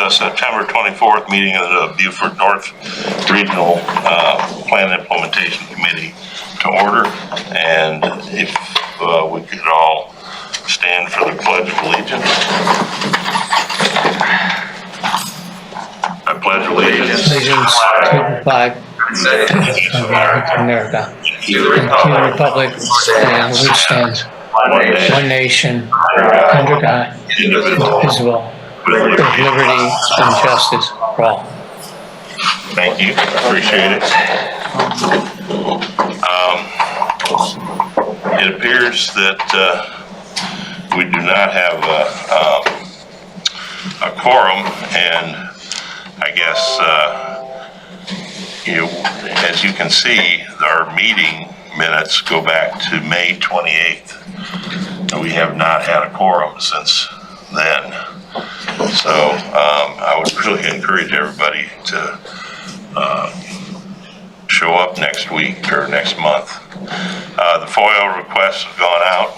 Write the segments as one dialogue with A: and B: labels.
A: the September 24th meeting of the Beaufort North Regional Plan Implementation Committee to order. And if we could all stand for the Pledge of Allegiance. I pledge allegiance
B: to the flag of America, and to the republic which stands one nation under God, indivisible, with liberty and justice for all.
A: Thank you. Appreciate it. It appears that we do not have a quorum, and I guess as you can see, our meeting minutes go back to May 28th. We have not had a quorum since then. So I would really encourage everybody to show up next week or next month. The FOIL requests have gone out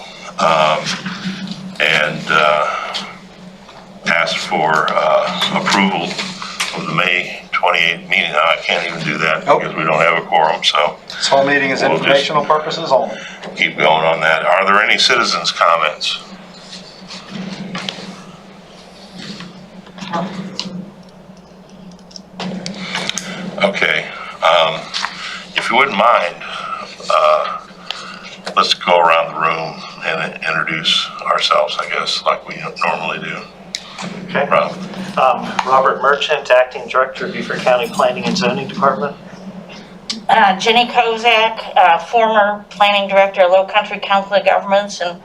A: and asked for approval of the May 28th meeting. Now, I can't even do that because we don't have a quorum. So
C: this whole meeting is informational purposes only.
A: Keep going on that. Are there any citizens' comments? Okay. If you wouldn't mind, let's go around the room and introduce ourselves, I guess, like we normally do.
D: Okay. Robert Merchant, Acting Director of Beaufort County Planning and Zoning Department.
E: Jenny Kozak, former Planning Director of Low Country Council of Governments, and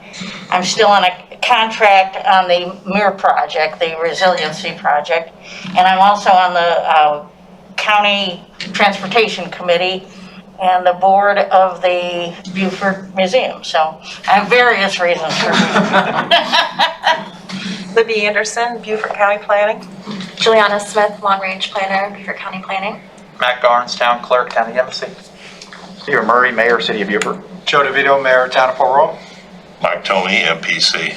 E: I'm still on a contract on the MIR project, the Resiliency Project, and I'm also on the County Transportation Committee and the board of the Beaufort Museum. So I have various reasons for
F: Libby Anderson, Beaufort County Planning.
G: Juliana Smith, Long Range Planner, Beaufort County Planning.
C: Matt Garnes, Town Clerk, County Embassy. Stephen Murray, Mayor, City of Beaufort. Joe DeVito, Mayor, Town of Fort Royal.
A: Mike Tomey, MPC.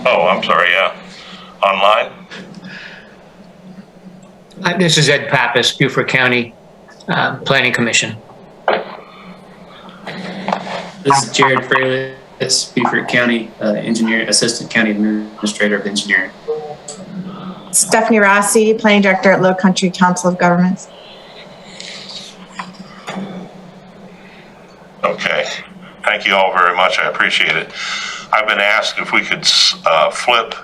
A: Oh, I'm sorry, yeah. Online?
B: This is Ed Pappas, Beaufort County Planning Commission.
H: This is Jared Fraley, Beaufort County Engineer, Assistant County Administrator of Engineering.
I: Stephanie Rossi, Planning Director at Low Country Council of Governments.
A: Okay. Thank you all very much. I appreciate it. I've been asked if we could flip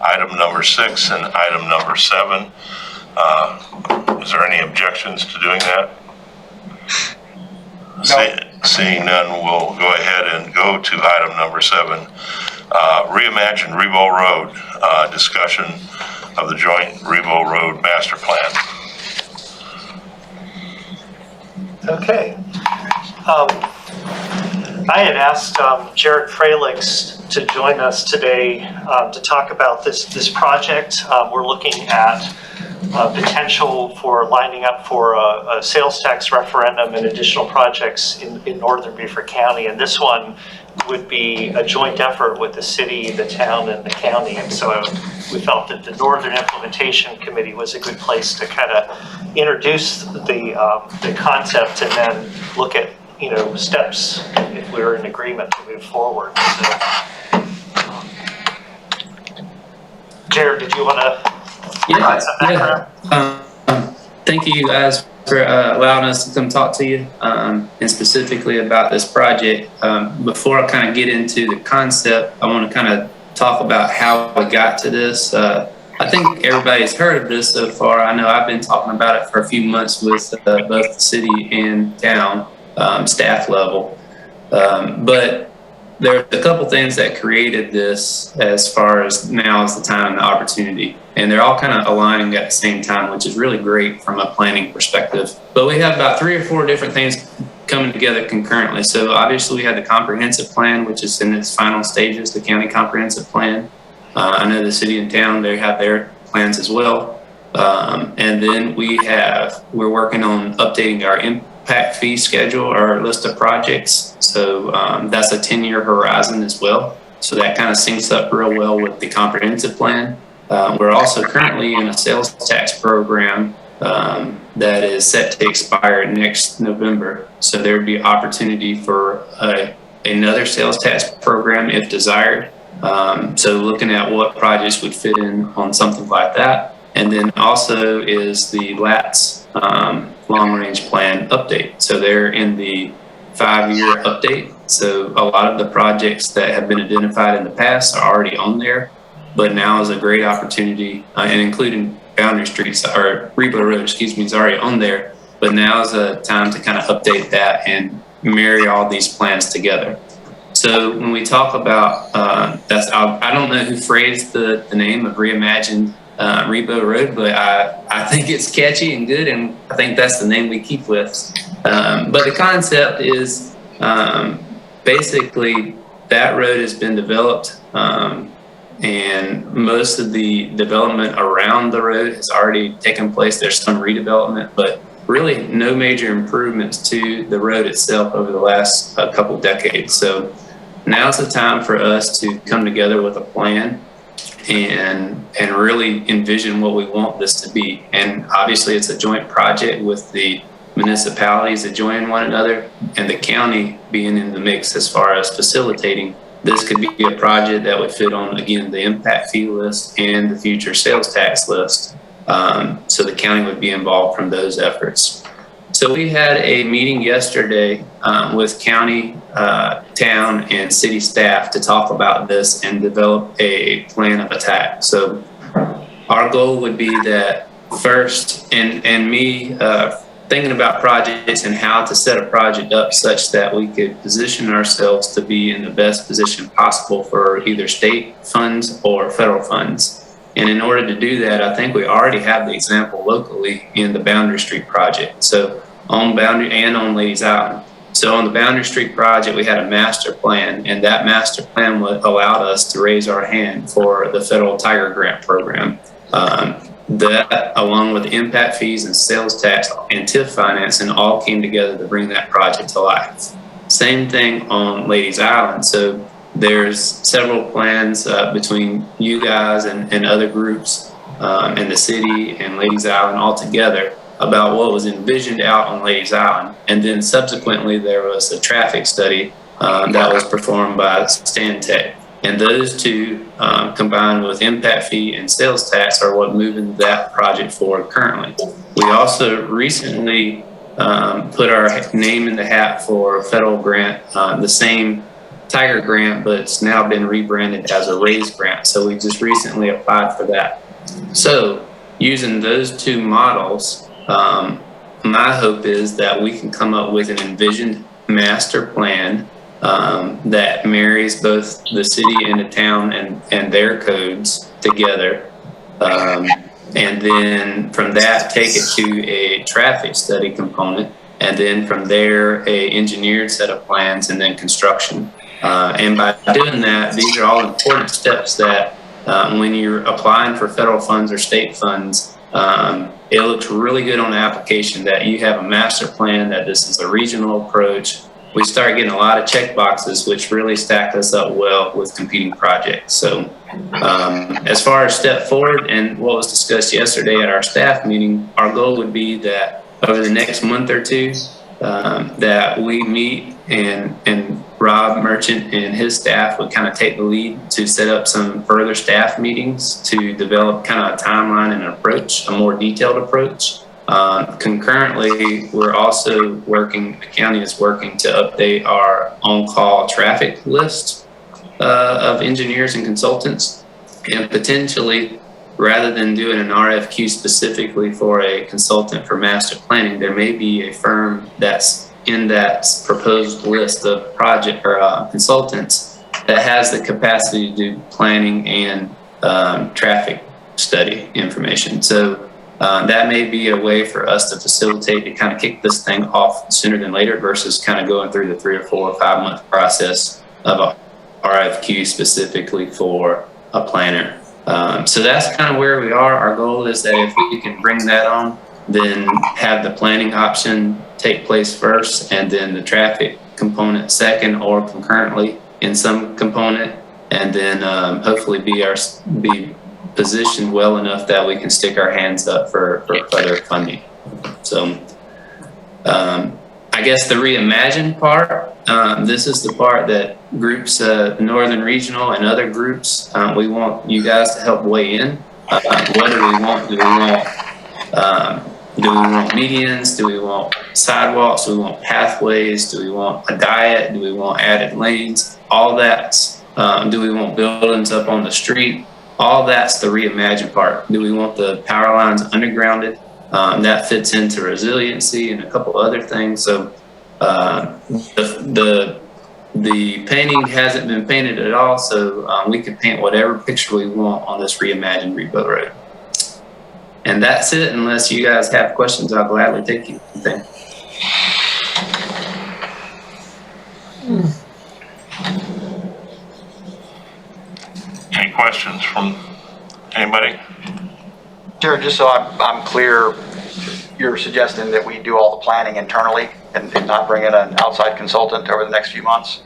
A: item number 6 and item number 7. Is there any objections to doing that?
C: No.
A: Seeing none, we'll go ahead and go to item number 7. Reimagine Ribault Road, discussion of the joint Ribault Road master plan.
D: Okay. I had asked Jared Fralix to join us today to talk about this project. We're looking at potential for lining up for a sales tax referendum and additional projects in northern Beaufort County. And this one would be a joint effort with the city, the town, and the county. And so we felt that the Northern Implementation Committee was a good place to kind of introduce the concept and then look at steps if we were in agreement to move forward. So, Jared, did you want to provide some background?
H: Thank you guys for allowing us to come talk to you and specifically about this project. Before I kind of get into the concept, I want to kind of talk about how we got to this. I think everybody's heard of this so far. I know I've been talking about it for a few months with both the city and town staff level. But there's a couple things that created this as far as now is the time and the opportunity. And they're all kind of aligning at the same time, which is really great from a planning perspective. But we have about 3 or 4 different things coming together concurrently. So obviously we had the comprehensive plan, which is in its final stages, the county comprehensive plan. I know the city and town, they have their plans as well. And then we're working on updating our impact fee schedule, our list of projects. So that's a 10-year horizon as well. So that kind of syncs up real well with the comprehensive plan. We're also currently in a sales tax program that is set to expire next November. So there would be opportunity for another sales tax program if desired. So looking at what projects would fit in on something like that. And then also is the LATS long range plan update. So they're in the 5-year update. So a lot of the projects that have been identified in the past are already on there, but now is a great opportunity, and including Boundary Streets or RIBAUT Road, is already on there, but now is a time to kind of update that and marry all these plans together. So when we talk about I don't know who phrased the name of Reimagined RIBAUT Road, but I think it's catchy and good, and I think that's the name we keep with. But the concept is basically that road has been developed, and most of the development around the road has already taken place. There's some redevelopment, but really no major improvements to the road itself over the last couple decades. So now's the time for us to come together with a plan and really envision what we want this to be. And obviously it's a joint project with the municipalities that join one another and the county being in the mix as far as facilitating. This could be a project that would fit on, again, the impact fee list and the future sales tax list. So the county would be involved from those efforts. So we had a meeting yesterday with county, town, and city staff to talk about this and develop a plan of attack. So our goal would be that first, and me thinking about projects and how to set a project up such that we could position ourselves to be in the best position possible for either state funds or federal funds. And in order to do that, I think we already have the example locally in the Boundary Street project. So on Boundary and on Ladies Island. So on the Boundary Street project, we had a master plan, and that master plan allowed us to raise our hand for the federal Tiger Grant program. That, along with impact fees and sales tax and TIF financing, all came together to bring that project to life. Same thing on Ladies Island. So there's several plans between you guys and other groups and the city and Ladies Island all together about what was envisioned out on Ladies Island. And then subsequently there was a traffic study that was performed by Stantec. And those two combined with impact fee and sales tax are what moving that project forward currently. We also recently put our name in the hat for a federal grant, the same Tiger Grant, but it's now been rebranded as a RAISE grant. So we just recently applied for that. So using those two models, my hope is that we can come up with an envisioned master plan that marries both the city and the town and their codes together. And then from that, take it to a traffic study component. And then from there, a engineered set of plans and then construction. And by doing that, these are all important steps that when you're applying for federal funds or state funds, it looks really good on the application that you have a master plan, that this is a regional approach. We start getting a lot of check boxes, which really stack us up well with competing projects. So as far as step forward and what was discussed yesterday at our staff meeting, our goal would be that over the next month or two, that we meet and Rob Merchant and his staff would kind of take the lead to set up some further staff meetings to develop kind of a timeline and an approach, a more detailed approach. Concurrently, we're also working, the county is working to update our on-call traffic list of engineers and consultants, and potentially, rather than doing an RFQ specifically for a consultant for master planning, there may be a firm that's in that proposed list of project or consultants that has the capacity to do planning and traffic study information. So that may be a way for us to facilitate to kind of kick this thing off sooner than later versus kind of going through the 3 or 4 or 5 month process of a RFQ specifically for a planner. So that's kind of where we are. Our goal is that if we can bring that on, then have the planning option take place first and then the traffic component second or concurrently in some component. and then hopefully be positioned well enough that we can stick our hands up for further funding. So I guess the reimagine part, this is the part that groups, Northern Regional and other groups, we want you guys to help weigh in. What do we want? Do we want medians? Do we want sidewalks? Do we want pathways? Do we want a diet? Do we want added lanes? All that's, do we want buildings up on the street? All that's the reimagine part. Do we want the power lines undergrounded? That fits into resiliency and a couple other things. So the painting hasn't been painted at all, so we can paint whatever picture we want on this reimagined RIBAUT road. And that's it. Unless you guys have questions, I'll gladly take you.
A: Any questions from anybody?
C: Jared, just so I'm clear, you're suggesting that we do all the planning internally and not bring in an outside consultant over the next few months?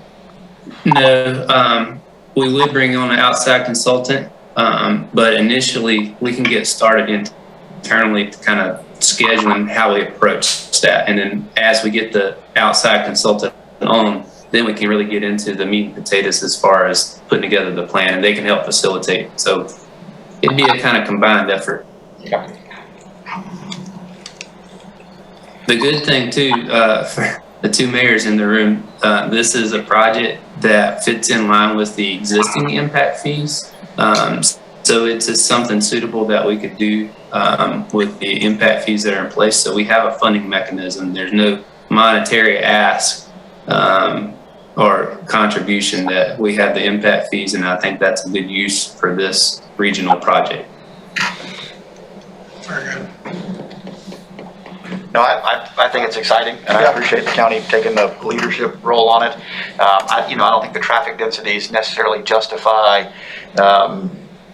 H: No, we would bring on an outside consultant, but initially we can get started internally to kind of scheduling how we approach that. And then as we get the outside consultant on, then we can really get into the meat and potatoes as far as putting together the plan, and they can help facilitate. So it'd be a kind of combined effort.
C: Yeah.
H: The good thing too, for the two mayors in the room, this is a project that fits in line with the existing impact fees. So it's just something suitable that we could do with the impact fees that are in place. So we have a funding mechanism. There's no monetary ask or contribution, that we have the impact fees, and I think that's a good use for this regional project.
C: Very good. No, I think it's exciting, and I appreciate the county taking the leadership role on it. I don't think the traffic densities necessarily justify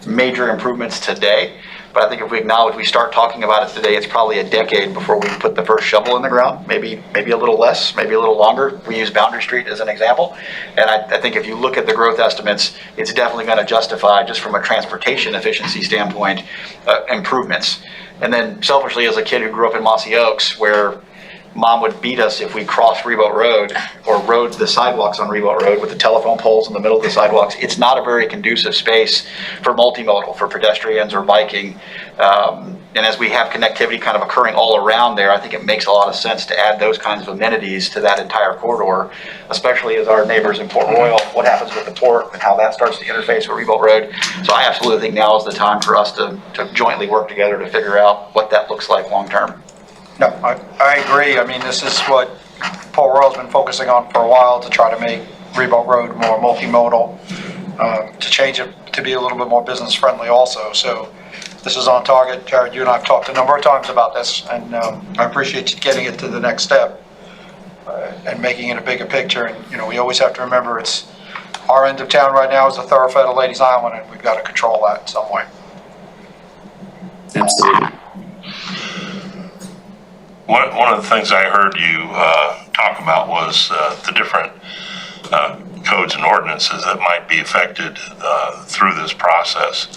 C: major improvements today, but I think if we acknowledge, we start talking about it today, it's probably a decade before we put the first shovel in the ground, maybe a little less, maybe a little longer. We use Boundary Street as an example, and I think if you look at the growth estimates, it's definitely going to justify, just from a transportation efficiency standpoint, improvements. And then selfishly, as a kid who grew up in Mossy Oaks, where Mom would beat us if we crossed RIBAUT Road or rode the sidewalks on RIBAUT Road with the telephone poles in the middle of the sidewalks, it's not a very conducive space for multimodal, for pedestrians or biking. And as we have connectivity kind of occurring all around there, I think it makes a lot of sense to add those kinds of amenities to that entire corridor, especially as our neighbors in Port Royal, what happens with the port and how that starts to interface with RIBAUT Road. So I absolutely think now is the time for us to jointly work together to figure out what that looks like long term.
J: No, I agree. I mean, this is what Port Royal's been focusing on for a while, to try to make RIBAUT Road more multimodal, to change it to be a little bit more business friendly also. So this is on target. Jared, you and I have talked a number of times about this, and I appreciate you getting it to the next step and making it a bigger picture. And, we always have to remember, it's our end of town right now is a thoroughfare to Ladies Island, and we've got to control that in some way.
H: Absolutely.
A: One of the things I heard you talk about was the different codes and ordinances that might be affected through this process.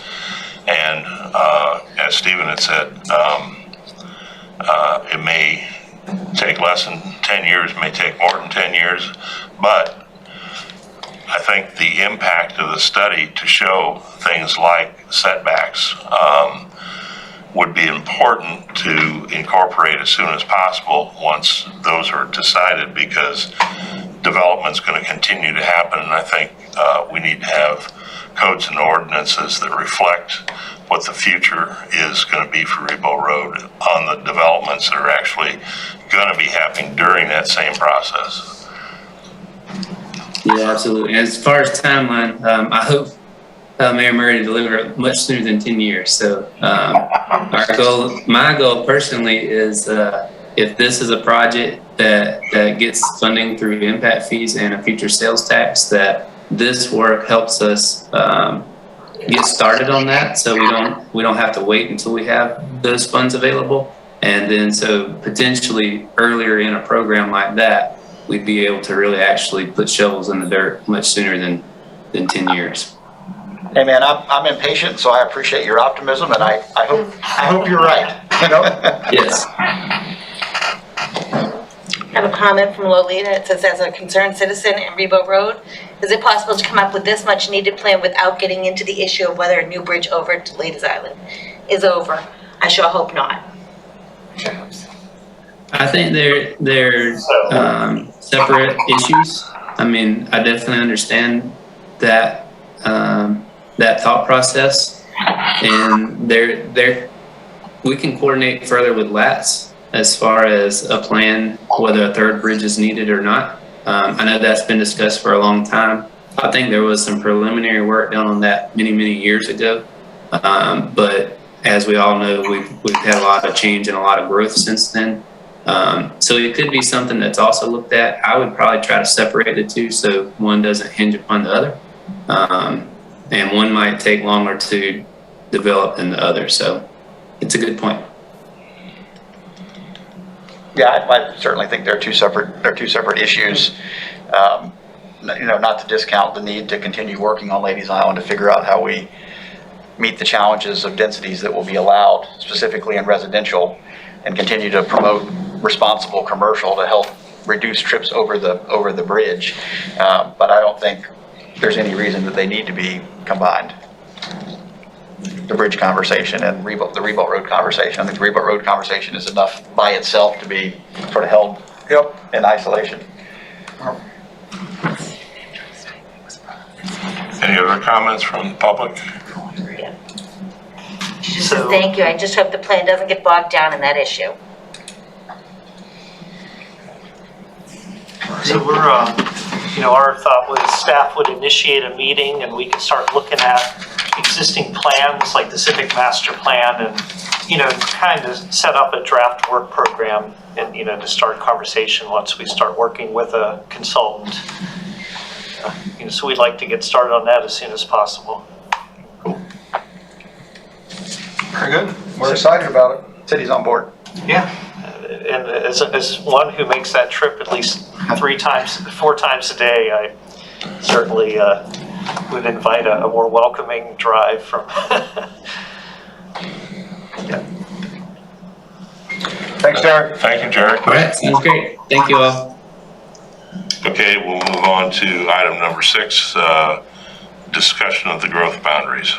A: And as Stephen had said, it may take less than 10 years, may take more than 10 years, but I think the impact of the study to show things like setbacks would be important to incorporate as soon as possible once those are decided, because development's going to continue to happen, and I think we need to have codes and ordinances that reflect what the future is going to be for RIBAUT Road on the developments that are actually going to be happening during that same process.
H: Yeah, absolutely. As far as timeline, I hope Mayor Murray to deliver it much sooner than 10 years. So my goal personally is if this is a project that gets funding through impact fees and a future sales tax, that this work helps us get started on that, so we don't have to wait until we have those funds available. And then so potentially earlier in a program like that, we'd be able to really actually put shovels in the dirt much sooner than 10 years.
C: Hey, man, I'm impatient, so I appreciate your optimism, and I hope you're right, you know?
H: Yes.
K: I have a comment from Lolita. It says, as a concerned citizen in RIBAUT Road, is it possible to come up with this much needed plan without getting into the issue of whether a new bridge over to Ladies Island is over? I sure hope not. I sure hope so.
H: I think they're separate issues. I mean, I definitely understand that that thought process, and we can coordinate further with LATS as far as a plan, whether a third bridge is needed or not. I know that's been discussed for a long time. I think there was some preliminary work done on that many years ago, but as we all know, we've had a lot of change and a lot of growth since then. So it could be something that's also looked at. I would probably try to separate the two so one doesn't hinge upon the other. And one might take longer to develop than the other. So it's a good point.
C: Yeah, I certainly think they're two separate issues. Not to discount the need to continue working on Ladies Island to figure out how we meet the challenges of densities that will be allowed, specifically in residential, and continue to promote responsible commercial to help reduce trips over the bridge. But I don't think there's any reason that they need to be combined. The bridge conversation and the RIBAUT Road conversation. I think the RIBAUT Road conversation is enough by itself to be sort of held in isolation.
A: Any other comments from the public?
K: She just says, thank you. I just hope the plan doesn't get bogged down in that issue.
D: So we're, our thought was staff would initiate a meeting and we could start looking at existing plans like the civic master plan and, kind of set up a draft work program and, to start conversation once we start working with a consultant. So we'd like to get started on that as soon as possible.
A: Cool.
J: Very good. We're excited about it.
C: City's on board.
D: Yeah. And as one who makes that trip at least 4 times a day, I certainly would invite a more welcoming drive from.
C: Yeah.
J: Thanks, Derek.
A: Thank you, Jared.
H: All right, sounds great. Thank you all.
A: Okay, we'll move on to item number 6, discussion of the growth boundaries.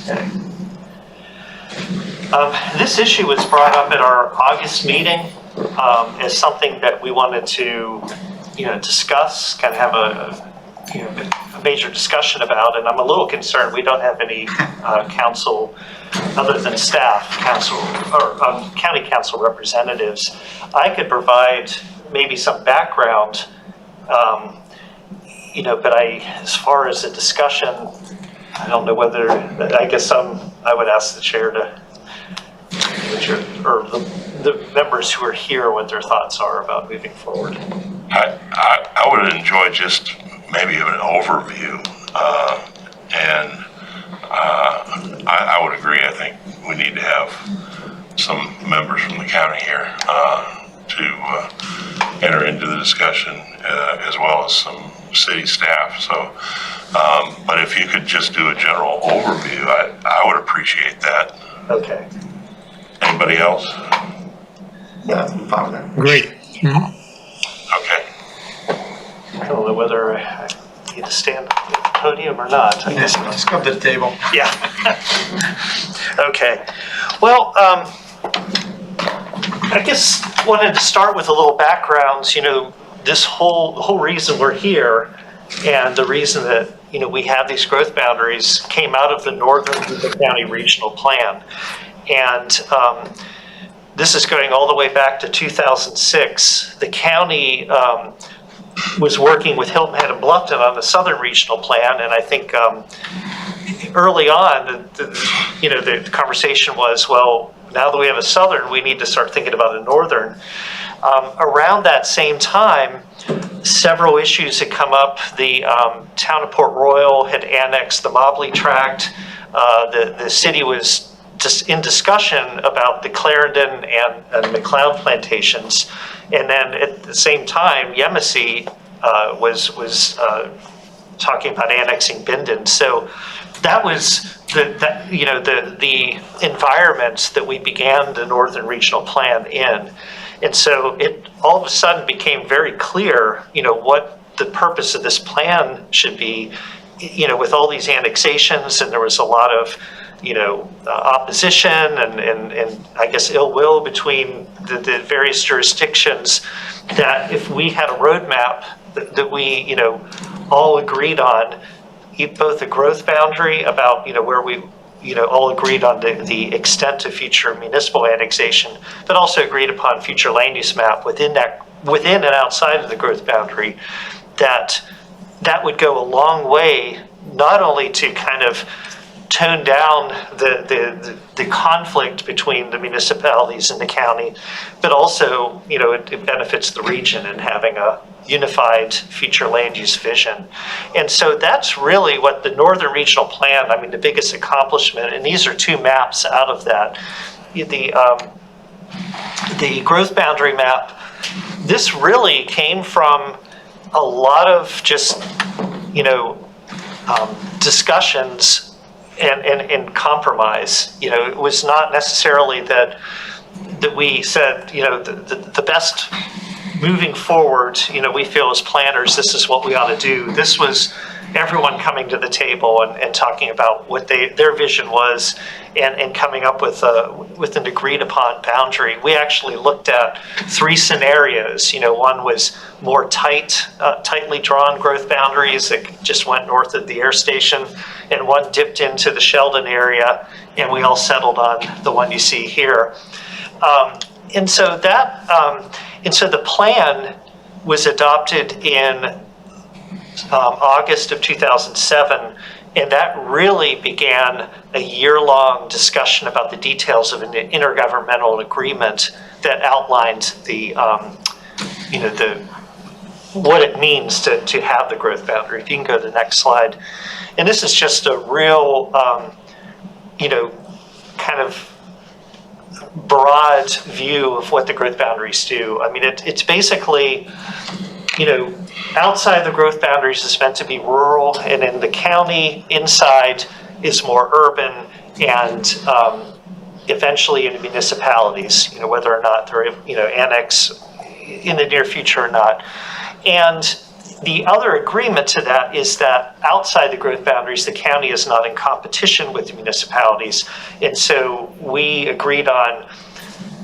D: Okay. This issue was brought up at our August meeting as something that we wanted to, discuss, kind of have a major discussion about, and I'm a little concerned we don't have any council, other than staff, council, or county council representatives. I could provide maybe some background, but as far as a discussion, I don't know whether, I guess I would ask the chair to, or the members who are here, what their thoughts are about moving forward.
A: I would enjoy just maybe an overview, and I would agree. I think we need to have some members from the county here to enter into the discussion, as well as some city staff. So, but if you could just do a general overview, I would appreciate that.
D: Okay.
A: Anybody else?
C: Yeah, I'm fine with that.
B: Great.
A: Okay.
D: I don't know whether I need to stand at the podium or not. I guess.
J: Just come to the table.
D: Yeah. Okay. Well, I guess wanted to start with a little background. This whole reason we're here, and the reason that we have these growth boundaries came out of the Northern Beaufort County Regional Plan, and this is going all the way back to 2006. The county was working with Hilton Head and Bluffton on the Southern Regional Plan, and I think early on, the conversation was, well, now that we have a Southern, we need to start thinking about a Northern. Around that same time, several issues had come up. The town of Port Royal had annexed the Mobley Tract. The city was just in discussion about the Clarendon and McLeod plantations, and then at the same time, Yemassee was talking about annexing Bindon. So that was the environment that we began the Northern Regional Plan in. And so it all of a sudden became very clear, what the purpose of this plan should be, with all these annexations, and there was a lot of, opposition and I guess ill will between the various jurisdictions, that if we had a roadmap that we, all agreed on, both a growth boundary about, where we, all agreed on the extent of future municipal annexation, but also agreed upon future land use map within and outside of the growth boundary, that would go a long way, not only to kind of tone down the conflict between the municipalities and the county, but also, it benefits the region in having a unified future land use vision. And so that's really what the Northern Regional Plan, the biggest accomplishment, and these are two maps out of that. The growth boundary map, this really came from a lot of just, discussions and compromise. It was not necessarily that we said, the best moving forward, we feel as planners, this is what we ought to do. This was everyone coming to the table and talking about what their vision was, and coming up with an agreed upon boundary. We actually looked at 3 scenarios. One was more tightly drawn growth boundaries that just went north of the air station, and one dipped into the Sheldon area, and we all settled on the one you see here. And so the plan was adopted in August of 2007, and that really began a year-long discussion about the details of an intergovernmental agreement that outlined what it means to have the growth boundary. If you can go to the next slide. And this is just a real, kind of broad view of what the growth boundaries do. It's basically, outside the growth boundaries is meant to be rural, and in the county inside is more urban, and eventually in municipalities, whether or not they're, annex in the near future or not. And the other agreement to that is that outside the growth boundaries, the county is not in competition with the municipalities. And so we agreed on,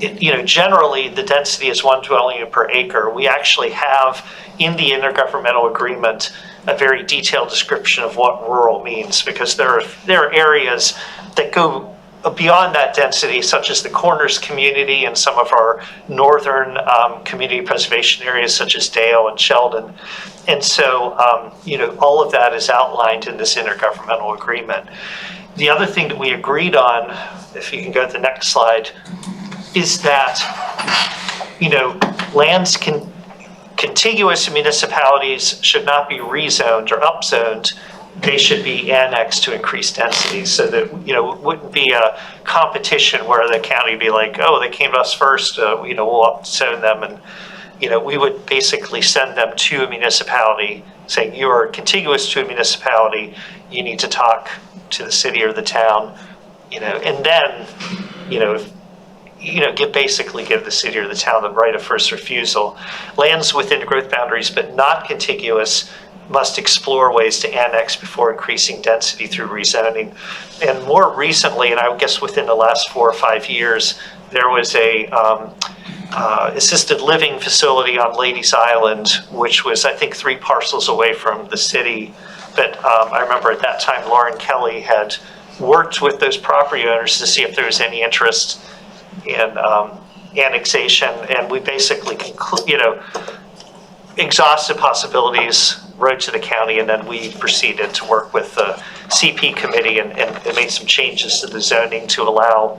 D: generally the density is 1 dwelling unit per acre. We actually have in the intergovernmental agreement a very detailed description of what rural means, because there are areas that go beyond that density, such as the Corners community and some of our northern community preservation areas, such as Dale and Sheldon. And so, all of that is outlined in this intergovernmental agreement. The other thing that we agreed on, if you can go to the next slide, is that, lands contiguous to municipalities should not be rezoned or upzoned. They should be annexed to increase density, so that, it wouldn't be a competition where the county would be like, oh, they came to us first, we'll upzone them. And, we would basically send them to a municipality saying, you are contiguous to a municipality, you need to talk to the city or the town, and then, give the city or the town the right of first refusal. Lands within growth boundaries but not contiguous must explore ways to annex before increasing density through rezoning. And more recently, and I guess within the last 4 or 5 years, there was a assisted living facility on Ladies Island, which was, I think, 3 parcels away from the city. But I remember at that time, Lauren Kelly had worked with those property owners to see if there was any interest in annexation, and we basically exhausted possibilities, wrote to the county, and then we proceeded to work with the CP committee and made some changes to the zoning to allow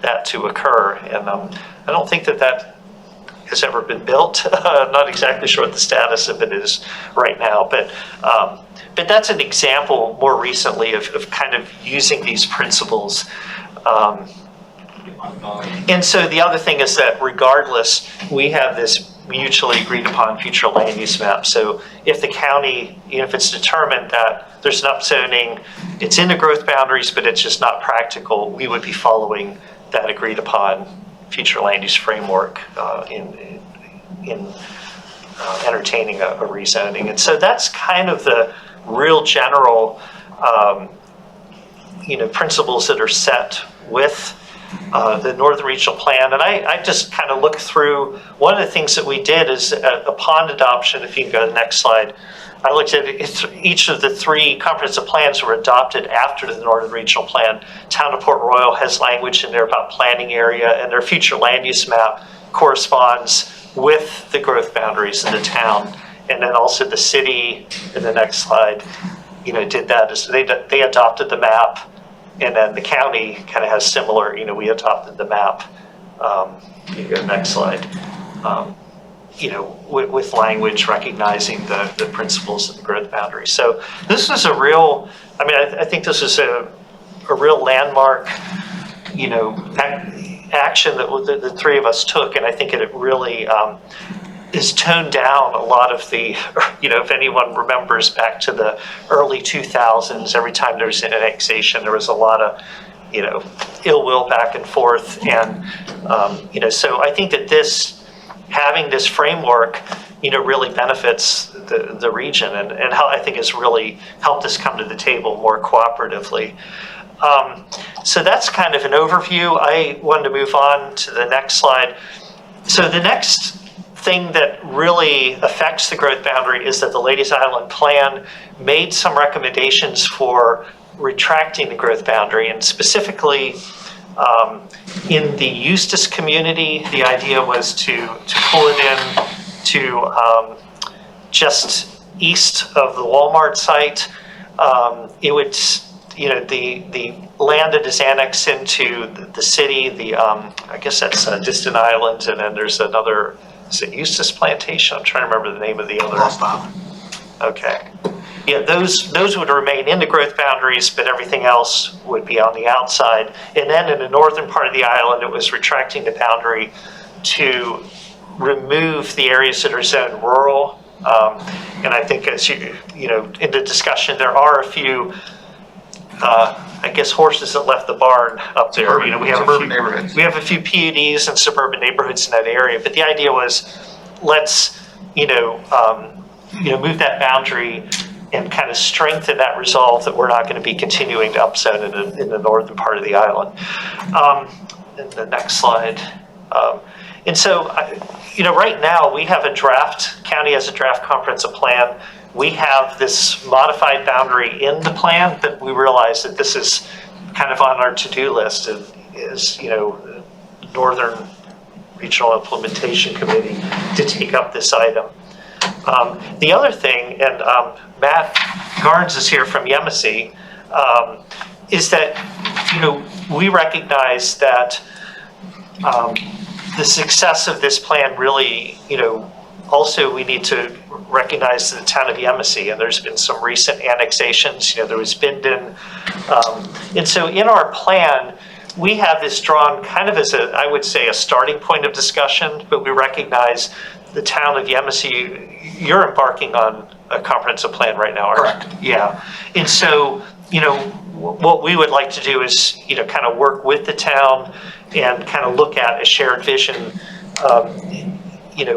D: that to occur. And I don't think that has ever been built. I'm not exactly sure what the status of it is right now, but that's an example more recently of kind of using these principles. And so the other thing is that regardless, we have this mutually agreed upon future land use map. So if the county, if it's determined that there's an upzoning, it's in the growth boundaries, but it's just not practical, we would be following that agreed upon future land use framework in entertaining a rezoning. And so that's kind of the real general, principles that are set with the Northern Regional Plan. And I just kind of looked through, one of the things that we did is upon adoption, if you can go to the next slide, I looked at each of the 3 comprehensive plans were adopted after the Northern Regional Plan. Town of Port Royal has language in there about planning area, and their future land use map corresponds with the growth boundaries of the town. And then also the city, in the next slide, did that. So they adopted the map. And then the county kind of has similar, we adopted the map. You go next slide. With language recognizing the principles of the growth boundary. So this is a real, I think this is a real landmark, action that the 3 of us took. And I think it really is toned down a lot of the, if anyone remembers back to the early 2000s, every time there was an annexation, there was a lot of, ill will back and forth. And, so I think that having this framework, really benefits the region and how I think has really helped us come to the table more cooperatively. So that's kind of an overview. I wanted to move on to the next slide. So the next thing that really affects the growth boundary is that the Ladies Island plan made some recommendations for retracting the growth boundary, and specifically in the Eustis community, the idea was to pull it in to just east of the Walmart site. It would, the land that is annexed into the city, I guess that's Distant Island, and then there's another. Is it Eustis Plantation? I'm trying to remember the name of the other.
C: Lost Island.
D: Okay. Yeah, those would remain in the growth boundaries, but everything else would be on the outside. And then in the northern part of the island, it was retracting the boundary to remove the areas that are zoned rural. And I think as in the discussion, there are a few, I guess, horses that left the barn up there. We have suburban neighborhoods. We have a few PUDs and suburban neighborhoods in that area. But the idea was, let's move that boundary and kind of strengthen that resolve that we're not going to be continuing to upzone in the northern part of the island. And the next slide. And so, right now we have county has a draft comprehensive plan. We have this modified boundary in the plan, but we realize that this is kind of on our to-do list is Northern Regional Implementation Committee to take up this item. The other thing, and Matt Garnes is here from Yemassee, is that, we recognize that the success of this plan really, also we need to recognize the town of Yemassee, and there's been some recent annexations. There was Bindon. And so in our plan, we have this drawn kind of as I would say, a starting point of discussion, but we recognize the town of Yemassee, you're embarking on a comprehensive plan right now, aren't you?
C: Correct.
D: Yeah. And so, what we would like to do is, kind of work with the town and kind of look at a shared vision,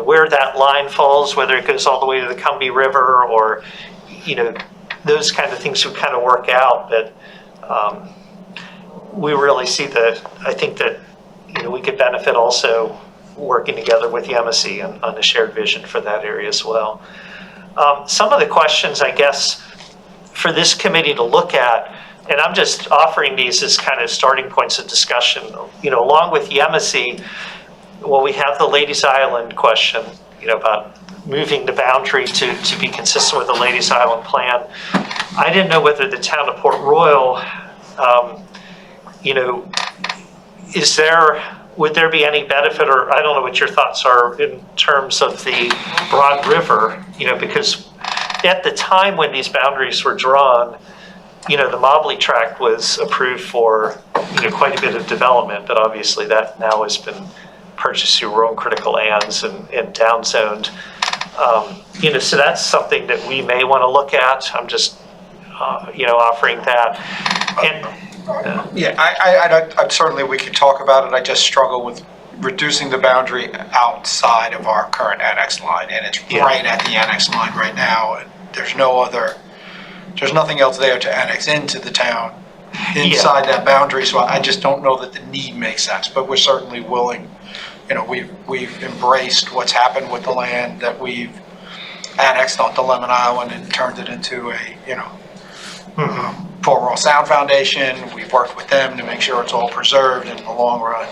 D: where that line falls, whether it goes all the way to the Cumbie River or, those kind of things would kind of work out. But we really see I think that, we could benefit also working together with Yemassee on a shared vision for that area as well. Some of the questions, I guess, for this committee to look at, and I'm just offering these as kind of starting points of discussion, along with Yemassee, well, we have the Ladies Island question, about moving the boundary to be consistent with the Ladies Island plan. I didn't know whether the town of Port Royal, would there be any benefit, or I don't know what your thoughts are in terms of the Broad River, because at the time when these boundaries were drawn, the Mobley Tract was approved for, quite a bit of development, but obviously that now has been purchase your own critical lands and downzoned. So that's something that we may want to look at. I'm just, offering that. And
J: Yeah, I certainly, we could talk about it. I just struggle with reducing the boundary outside of our current annex line, and it's right at the annex line right now. And there's nothing else there to annex into the town inside that boundary, so I just don't know that the need makes sense, but we're certainly willing. We've embraced what's happened with the land that we've annexed onto Lemon Island and turned it into a, Port Royal Sound Foundation. We've worked with them to make sure it's all preserved in the long run.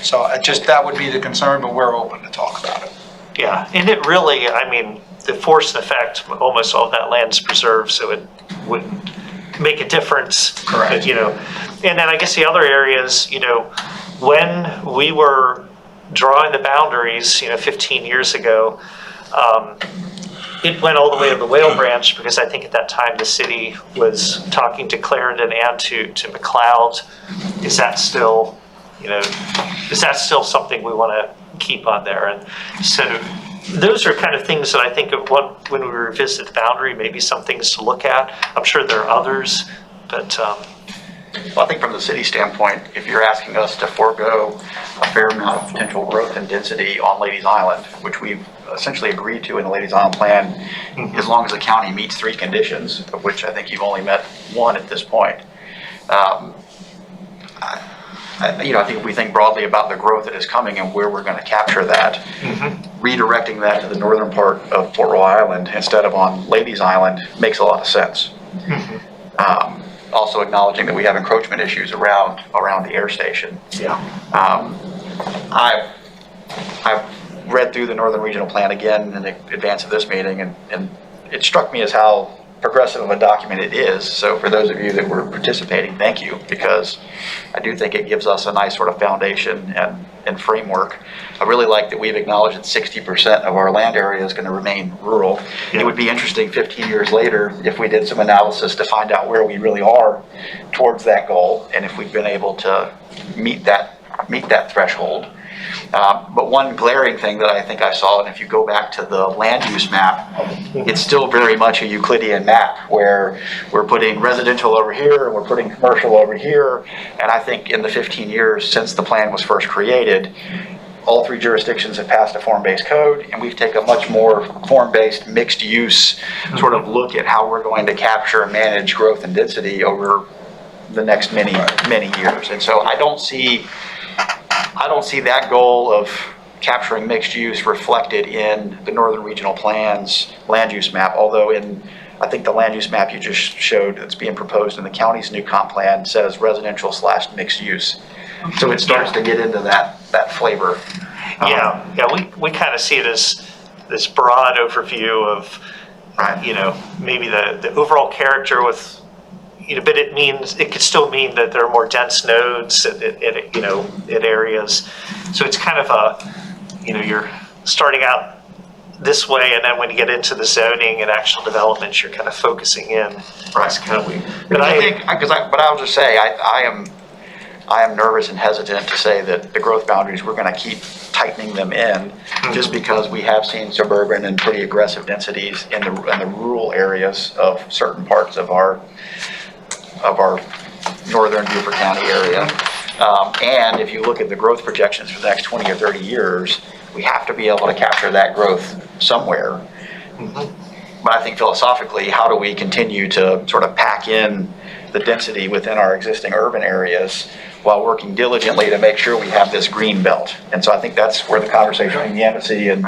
J: So that would be the concern, but we're open to talk about it.
D: yeah, and it really, the force and effect, almost all of that land's preserved, so it wouldn't make a difference.
J: Correct.
D: And then I guess the other areas, when we were drawing the boundaries, 15 years ago, it went all the way to the Whale Branch, because I think at that time the city was talking to Clarendon and to McLeod. Is that still something we want to keep on there? And so those are kind of things that I think of when we revisit the boundary, maybe some things to look at. I'm sure there are others, but
C: Well, I think from the city standpoint, if you're asking us to forego a fair amount of potential growth and density on Ladies Island, which we've essentially agreed to in the Ladies Island plan, as long as the county meets 3 conditions, of which I think you've only met 1 at this point. I think if we think broadly about the growth that is coming and where we're going to capture that, redirecting that to the northern part of Port Royal Island instead of on Ladies Island makes a lot of sense. Also acknowledging that we have encroachment issues around the air station.
D: yeah.
C: I've read through the Northern Regional Plan again in advance of this meeting, and it struck me as how progressive of a document it is. So for those of you that were participating, thank you, because I do think it gives us a nice sort of foundation and framework. I really like that we've acknowledged that 60% of our land area is going to remain rural.
D: Yeah.
C: It would be interesting 15 years later if we did some analysis to find out where we really are towards that goal, and if we've been able to meet that threshold. But one glaring thing that I think I saw, and if you go back to the land use map, it's still very much a Euclidean map where we're putting residential over here and we're putting commercial over here. And I think in the 15 years since the plan was first created, all 3 jurisdictions have passed a form-based code, and we've taken a much more form-based, mixed-use sort of look at how we're going to capture and manage growth and density over the next many years. And so I don't see that goal of capturing mixed use reflected in the Northern Regional Plan's land use map, although I think the land use map you just showed that's being proposed in the county's new comp plan says residential / mixed use. So it starts to get into that flavor.
D: We kind of see it as this broad overview of, maybe the overall character with, but it could still mean that there are more dense nodes at areas. So it's kind of you're starting out this way, and then when you get into the zoning and actual developments, you're kind of focusing in.
C: Right. But I'll just say, I am nervous and hesitant to say that the growth boundaries, we're going to keep tightening them in, just because we have seen suburban and pretty aggressive densities in the rural areas of certain parts of our northern Beaufort County area. And if you look at the growth projections for the next 20 or 30 years, we have to be able to capture that growth somewhere. But I think philosophically, how do we continue to sort of pack in the density within our existing urban areas while working diligently to make sure we have this green belt? And so I think that's where the conversation between the embassy and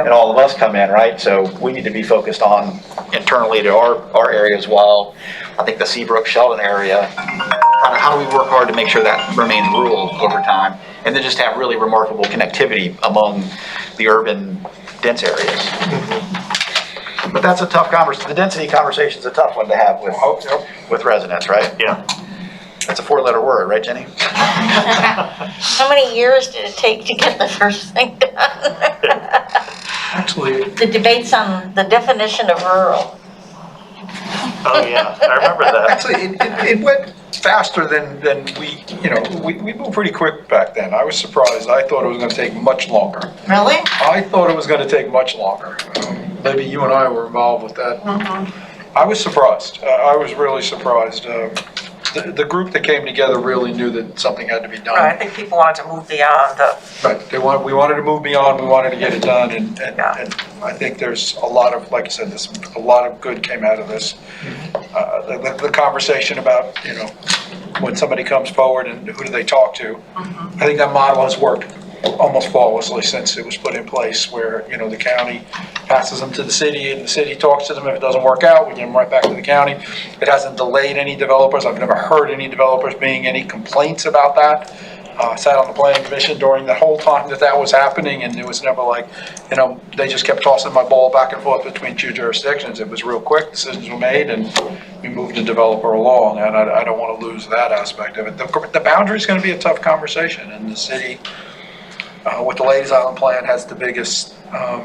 C: all of us come in, right? So we need to be focused on internally to our areas, while I think the Seabrook Sheldon area, how do we work hard to make sure that remains rural over time, and then just have really remarkable connectivity among the urban dense areas. But that's a tough conversation. The density conversation is a tough one to have with residents, right?
D: Yeah.
C: That's a 4-letter word, right, Jenny?
E: How many years did it take to get the first thing done?
J: Actually,
E: The debates on the definition of rural.
D: Oh, yeah, I remember that.
J: Actually, it went faster than we, we moved pretty quick back then. I was surprised. I thought it was going to take much longer.
E: Really?
J: I thought it was going to take much longer. Maybe you and I were involved with that. I was surprised. I was really surprised. The group that came together really knew that something had to be done.
F: Right, I think people wanted to move beyond the,
J: Right. We wanted to move beyond. We wanted to get it done, and I think there's a lot of, like I said, a lot of good came out of this. The conversation about when somebody comes forward and who do they talk to. I think that model has worked almost flawlessly since it was put in place, where the county passes them to the city and the city talks to them. If it doesn't work out, we get them right back to the county. It hasn't delayed any developers. I've never heard any developers being any complaints about that. I sat on the planning commission during the whole time that was happening, and it was never like, they just kept tossing my ball back and forth between two jurisdictions. It was real quick, decisions were made, and we moved the developer along, and I don't want to lose that aspect of it. The boundary is going to be a tough conversation, and the city, with the Ladies Island plan, has the biggest, I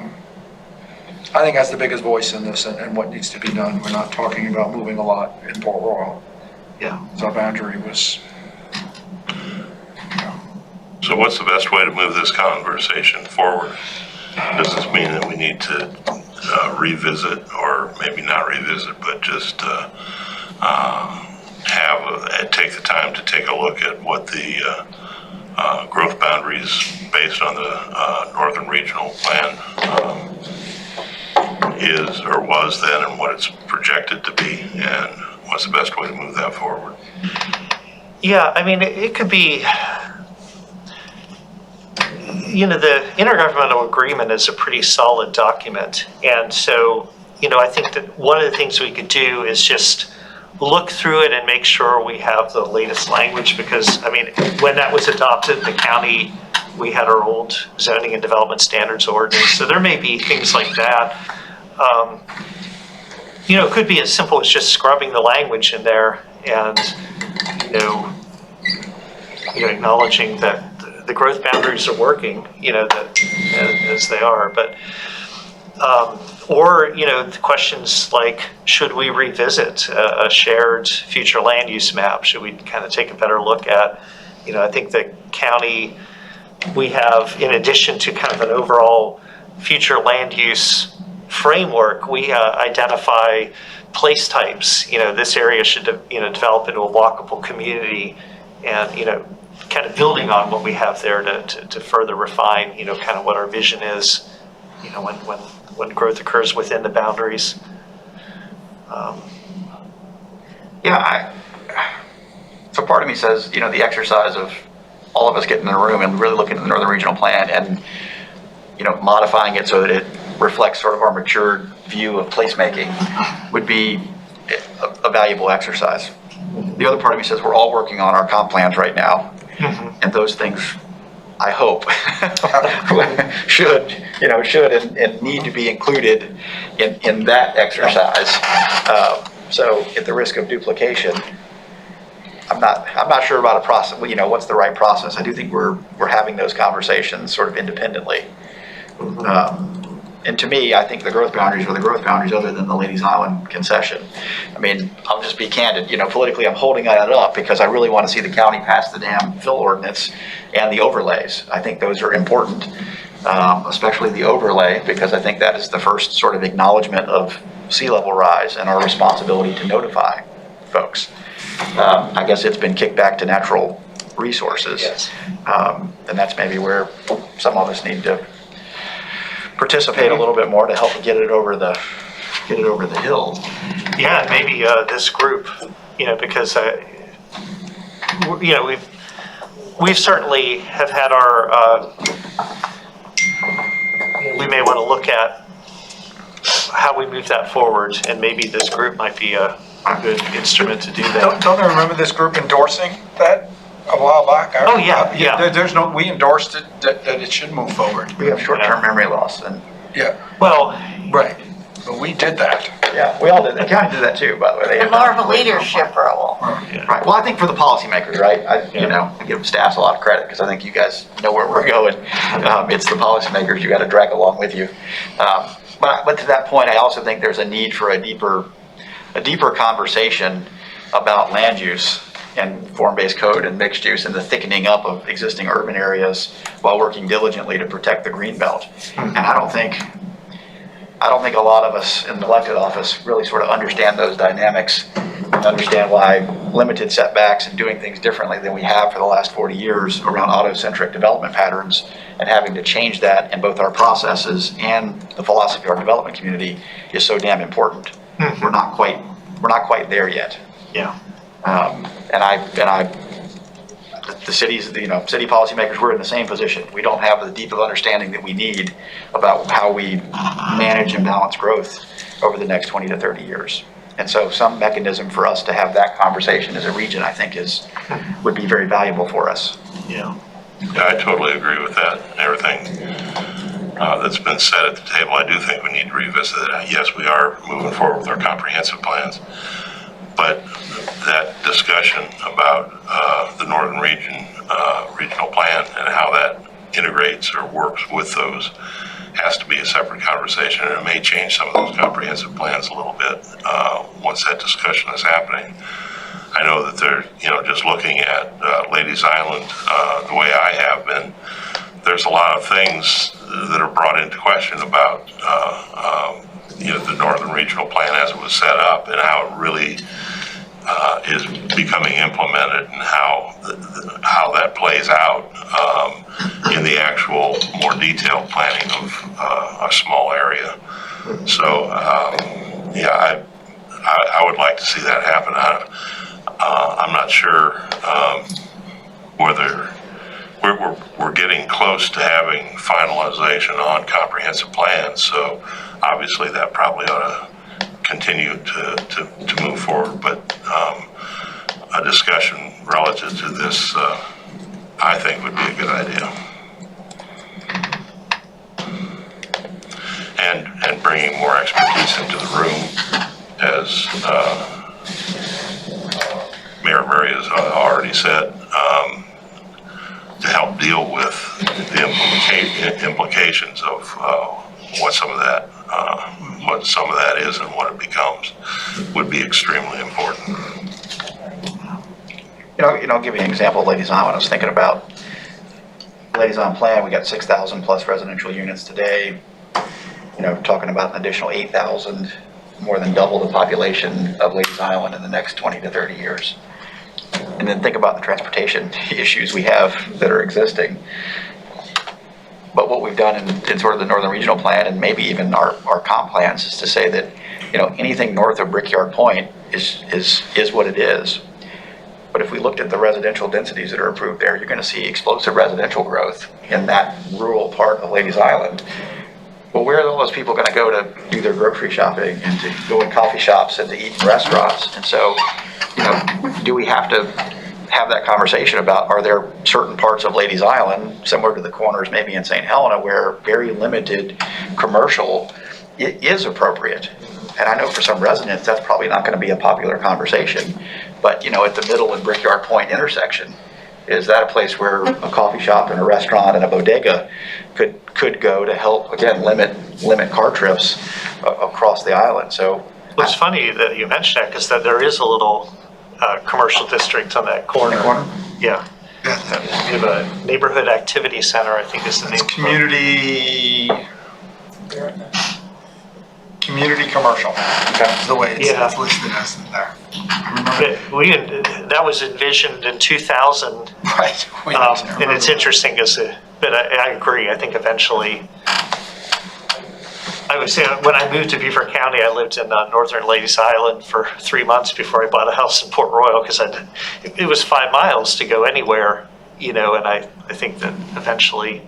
J: think has the biggest voice in this and what needs to be done. We're not talking about moving a lot in Port Royal.
D: Yeah.
J: So our boundary was...
A: So what's the best way to move this conversation forward? Does this mean that we need to revisit, or maybe not revisit, but just take the time to take a look at what the growth boundaries based on the Northern Regional Plan is or was then, and what it's projected to be, and what's the best way to move that forward?
D: Yeah, I mean, it could be, the intergovernmental agreement is a pretty solid document. And so, I think that one of the things we could do is just look through it and make sure we have the latest language, because, when that was adopted, the county, we had our old zoning and development standards ordinance. So there may be things like that. It could be as simple as just scrubbing the language in there and, acknowledging that the growth boundaries are working, as they are. But, or, the questions like, should we revisit a shared future land use map? Should we kind of take a better look at, I think the county, we have, in addition to kind of an overall future land use framework, we identify place types. This area should, develop into a walkable community, and, kind of building on what we have there to further refine, kind of what our vision is, when growth occurs within the boundaries.
C: So part of me says, the exercise of all of us getting in a room and really looking at the Northern Regional Plan and, modifying it so that it reflects sort of our matured view of placemaking would be a valuable exercise. The other part of me says we're all working on our comp plans right now, and those things, I hope, should and need to be included in that exercise. So at the risk of duplication, I'm not sure about a process. What's the right process? I do think we're having those conversations sort of independently. And to me, I think the growth boundaries are the growth boundaries other than the Ladies Island concession. I'll just be candid, politically I'm holding that up because I really want to see the county pass the damn fill ordinance and the overlays. I think those are important, especially the overlay, because I think that is the first sort of acknowledgement of sea level rise and our responsibility to notify folks. I guess it's been kicked back to natural resources.
D: Yes.
C: And that's maybe where some of us need to participate a little bit more to help get it over the hill.
D: Yeah, maybe this group, because we've certainly have had our. We may want to look at how we move that forward, and maybe this group might be a good instrument to do that.
J: Don't I remember this group endorsing that a while back?
D: Oh, yeah.
J: We endorsed it, that it should move forward.
C: We have short-term memory loss, and
D: Well,
J: right, but we did that.
C: yeah, we all did. The county did that too, by the way. They
E: And more of a leadership role.
C: Right. Well, I think for the policymakers, right? I give staffs a lot of credit because I think you guys know where we're going. It's the policymakers you got to drag along with you. But to that point, I also think there's a need for a deeper a deeper conversation about land use and form-based code and mixed use and the thickening up of existing urban areas while working diligently to protect the green belt. And I don't think a lot of us in the elected office really sort of understand those dynamics and understand why limited setbacks and doing things differently than we have for the last 40 years around auto-centric development patterns and having to change that in both our processes and the philosophy of our development community is so damn important. We're not quite there yet.
D: Yeah.
C: The cities, city policymakers, we're in the same position. We don't have the deep of understanding that we need about how we manage and balance growth over the next 20 to 30 years. And so some mechanism for us to have that conversation as a region, I think would be very valuable for us.
D: Yeah.
A: Yeah, I totally agree with that. Everything that's been said at the table, I do think we need to revisit it. Yes, we are moving forward with our comprehensive plans, but that discussion about the Northern Region regional plan and how that integrates or works with those has to be a separate conversation, and it may change some of those comprehensive plans a little bit once that discussion is happening. I know that they're, just looking at Ladies Island the way I have been, there's a lot of things that are brought into question about the Northern Regional Plan as it was set up and how it really is becoming implemented and how that plays out in the actual more detailed planning of a small area. So I would like to see that happen. I'm not sure whether we're getting close to having finalization on comprehensive plans. So obviously that probably ought to continue to move forward. But a discussion relative to this, I think, would be a good idea. And bringing more expertise into the room, as Mayor Murray has already said, to help deal with the implications of what some of that is and what it becomes would be extremely important.
C: I'll give you an example of Ladies Island. I was thinking about Ladies Island plan. We got 6,000 plus residential units today. Talking about an additional 8,000, more than double the population of Ladies Island in the next 20 to 30 years. And then think about the transportation issues we have that are existing. But what we've done in sort of the Northern Regional Plan and maybe even our comp plans is to say that, anything north of Brickyard Point is what it is. But if we looked at the residential densities that are approved there, you're going to see explosive residential growth in that rural part of Ladies Island. Well, where are all those people going to go to do their grocery shopping and to go in coffee shops and to eat in restaurants? And so, do we have to have that conversation about, are there certain parts of Ladies Island, similar to the corners maybe in St. Helena, where very limited commercial is appropriate? And I know for some residents, that's probably not going to be a popular conversation. But, at the middle and Brickyard Point intersection, is that a place where a coffee shop and a restaurant and a bodega could go to help, again, limit car trips across the island? So
D: it's funny that you mentioned that, because there is a little commercial district on that corner. Yeah. We have a neighborhood activity center, I think is the name.
J: Community commercial. That's the way it's listed as in there.
D: That was envisioned in 2000.
J: Right.
D: And it's interesting but I agree. I think eventually, I would say when I moved to Beaufort County, I lived in northern Ladies Island for 3 months before I bought a house in Port Royal, because it was 5 miles to go anywhere, and I think that eventually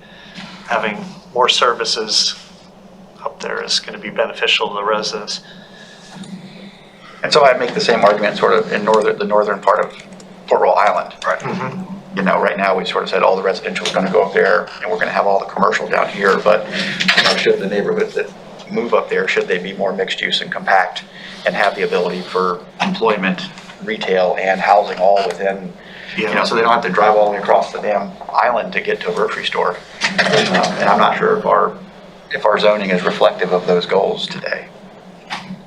D: having more services up there is going to be beneficial to the residents.
C: And so I'd make the same argument sort of in the northern part of Port Royal Island. Right. Mm-hmm. Right now we sort of said all the residential is going to go up there and we're going to have all the commercial down here. But should the neighborhoods that move up there, should they be more mixed use and compact and have the ability for employment, retail, and housing all within, so they don't have to drive all the way across the damn island to get to a grocery store. And I'm not sure if our zoning is reflective of those goals today.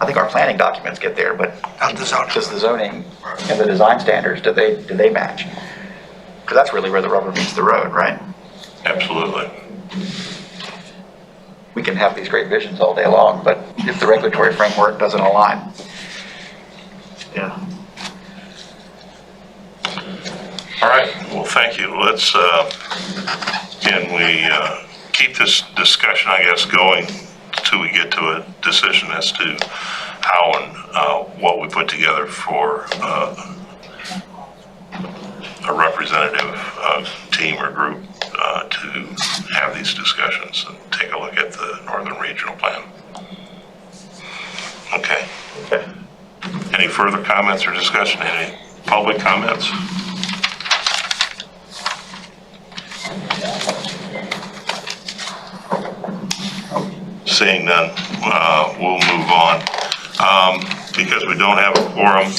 C: I think our planning documents get there, but
J: Not the zoning.
C: does the zoning and the design standards, do they match? Because that's really where the rubber meets the road, right?
A: Absolutely.
C: We can have these great visions all day long, but if the regulatory framework doesn't align, yeah.
A: All right, well, thank you. Let's, can we keep this discussion, I guess, going until we get to a decision as to how and what we put together for a representative team or group to have these discussions and take a look at the Northern Regional Plan. Okay.
C: Okay.
A: Any further comments or discussion? Any public comments? Seeing none, we'll move on. Because we don't have a quorum,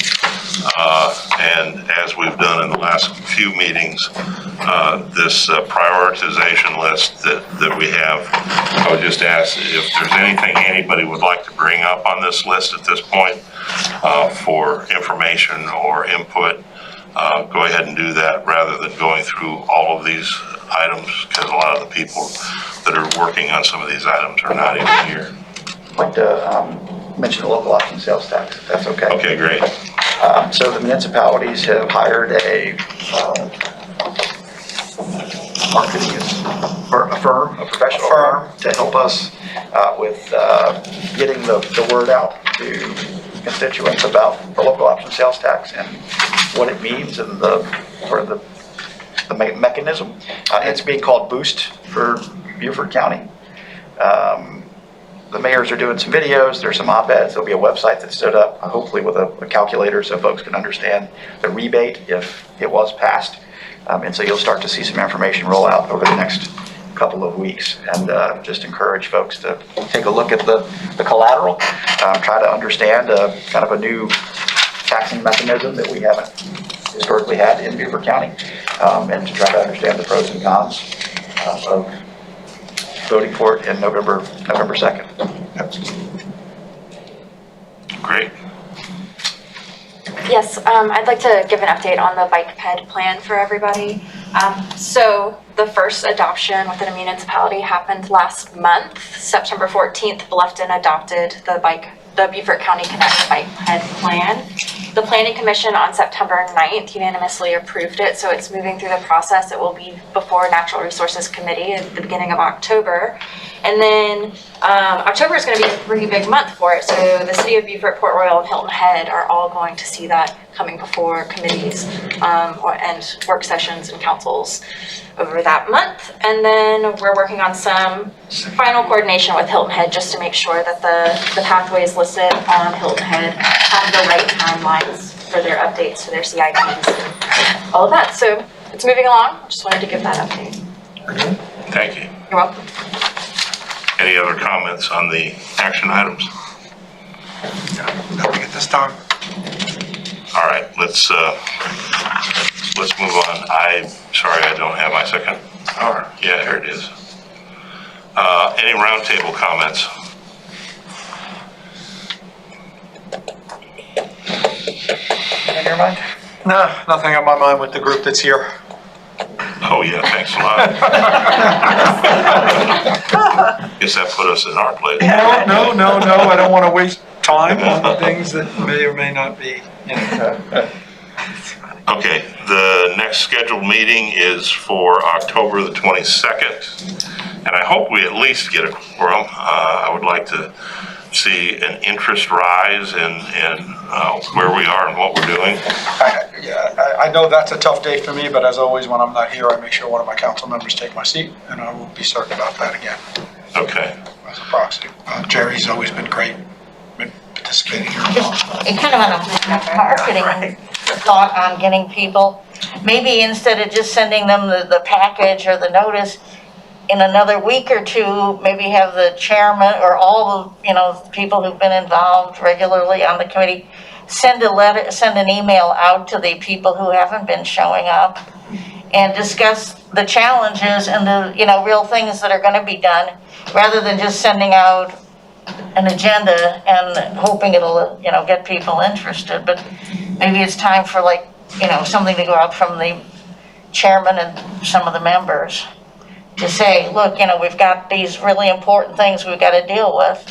A: and as we've done in the last few meetings, this prioritization list that we have, I would just ask if there's anything anybody would like to bring up on this list at this point for information or input, go ahead and do that rather than going through all of these items, because a lot of the people that are working on some of these items are not even here.
C: I'd like to mention the local option sales tax, if that's okay.
A: Okay, great.
C: So the municipalities have hired a marketing a professional firm to help us with getting the word out to constituents about the local option sales tax and what it means and the mechanism. It's being called Boost for Beaufort County. The mayors are doing some videos, there's some op-eds, there'll be a website that's stood up, hopefully with a calculator so folks can understand the rebate if it was passed. And so you'll start to see some information roll out over the next couple of weeks. And just encourage folks to take a look at the collateral, try to understand kind of a new taxing mechanism that we haven't historically had in Beaufort County, and to try to understand the pros and cons of voting for it in November 2nd.
A: Great.
G: Yes, I'd like to give an update on the bike ped plan for everybody. So the first adoption within a municipality happened last month. September 14th, Bluffton adopted the Beaufort County Connect Bike Ped Plan. The Planning Commission on September 9th unanimously approved it, so it's moving through the process. It will be before Natural Resources Committee at the beginning of October. And then October is going to be a pretty big month for it, so the City of Beaufort, Port Royal, and Hilton Head are all going to see that coming before committees and work sessions and councils over that month. And then we're working on some final coordination with Hilton Head just to make sure that the pathways listed on Hilton Head have the right timelines for their updates to their CIPs and all of that. So it's moving along. Just wanted to give that update.
A: Thank you.
G: You're welcome.
A: Any other comments on the action items?
J: Nothing at this time.
A: All right, let's move on. I'm sorry I don't have my second. Oh, yeah, here it is. Any roundtable comments?
C: In your mind?
J: No, nothing on my mind with the group that's here.
A: Oh, yeah, thanks a lot. Guess that put us in our place.
J: No, I don't want to waste time on things that may or may not be,
A: Okay, the next scheduled meeting is for October the 22nd, and I hope we at least get a quorum. I would like to see an interest rise in where we are and what we're doing.
J: I know that's a tough day for me, but as always, when I'm not here, I make sure one of my council members take my seat, and I will be certain about that again.
A: Okay.
J: As a proxy. Jerry's always been great, been participating here a lot.
E: And kind of on a marketing thought on getting people, maybe instead of just sending them the package or the notice, in another week or two, maybe have the chairman or all the, people who've been involved regularly on the committee, send an email out to the people who haven't been showing up and discuss the challenges and the, real things that are going to be done, rather than just sending out an agenda and hoping it'll, get people interested, but maybe it's time for like, something to go out from the chairman and some of the members to say, look, we've got these really important things we've got to deal with.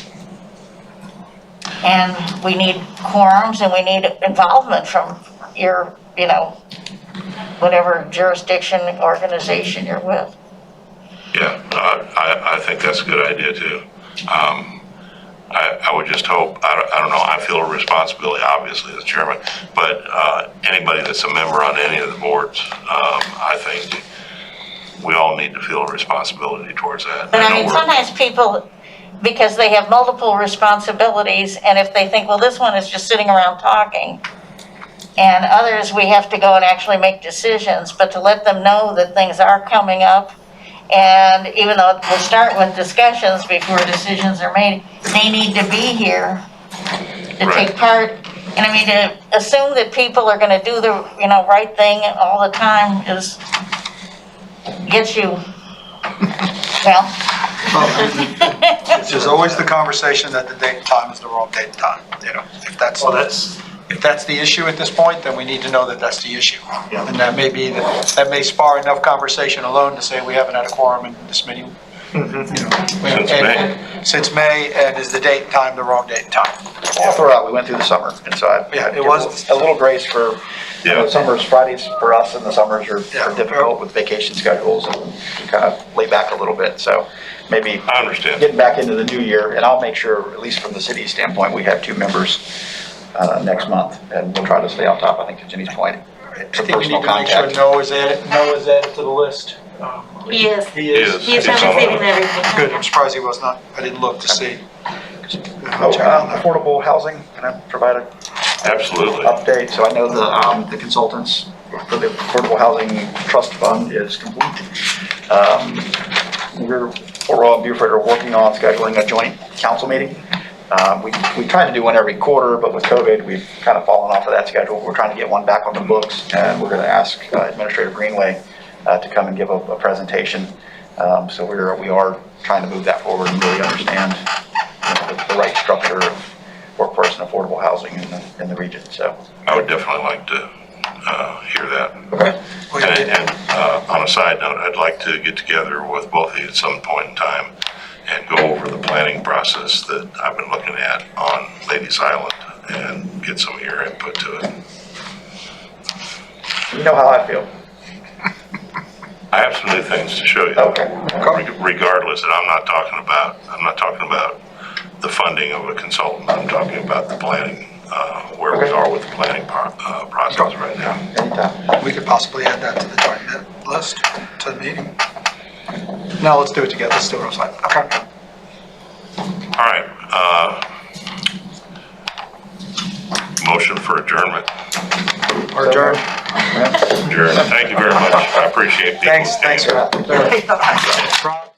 E: And we need quorums and we need involvement from your, whatever jurisdiction, organization you're with.
A: Yeah, I think that's a good idea too. I would just hope, I don't know, I feel a responsibility, obviously, as chairman, but anybody that's a member on any of the boards, I think we all need to feel a responsibility towards that.
E: But I mean, sometimes people, because they have multiple responsibilities, and if they think, well, this one is just sitting around talking, and others, we have to go and actually make decisions, but to let them know that things are coming up, and even though we'll start with discussions before decisions are made, they need to be here to take part. And I mean, to assume that people are gonna do the, right thing all the time is, gets you, well.
J: There's always the conversation that the date and time is the wrong date and time, if that's the issue at this point, then we need to know that that's the issue.
D: Yeah.
J: And that may spar enough conversation alone to say we haven't had a quorum in this meeting. Since May, and is the date and time the wrong date and time?
C: All throughout, we went through the summer, and so
J: It was
C: a little grace for, summers, Fridays for us in the summers are difficult with vacation schedules, and we kind of lay back a little bit, so maybe
A: I understand.
C: getting back into the new year, and I'll make sure, at least from the city standpoint, we have 2 members next month, and we'll try to stay on top, I think, to Jenny's point.
J: I think we need to make sure Noah is added to the list.
K: He is.
J: He is.
K: He's been receiving everything.
J: Good, I'm surprised he was not, I didn't look to see.
C: Affordable housing, can I provide an
A: Absolutely.
C: update? So I know the consultants for the Affordable Housing Trust Fund is complete. We're, Port Royal and Beaufort are working on scheduling a joint council meeting. We try to do one every quarter, but with COVID, we've kind of fallen off of that schedule. We're trying to get one back on the books, and we're going to ask Administrator Greenway to come and give a presentation. So we are trying to move that forward and really understand the right structure of workforce and affordable housing in the region. So
A: I would definitely like to hear that.
C: okay.
A: And on a side note, I'd like to get together with both of you at some point in time and go over the planning process that I've been looking at on Ladies Island and get some of your input to it.
C: You know how I feel.
A: I have some new things to show you.
C: Okay.
A: Regardless, and I'm not talking about the funding of a consultant. I'm talking about the planning, where we are with the planning process right now.
C: Anytime.
J: We could possibly add that to the joint list, to the meeting. No, let's do it together, let's do it on site. Okay.
A: All right. Motion for adjournment.
J: Or adjourn.
A: Adjourn. Thank you very much. I appreciate people.
J: Thanks for that.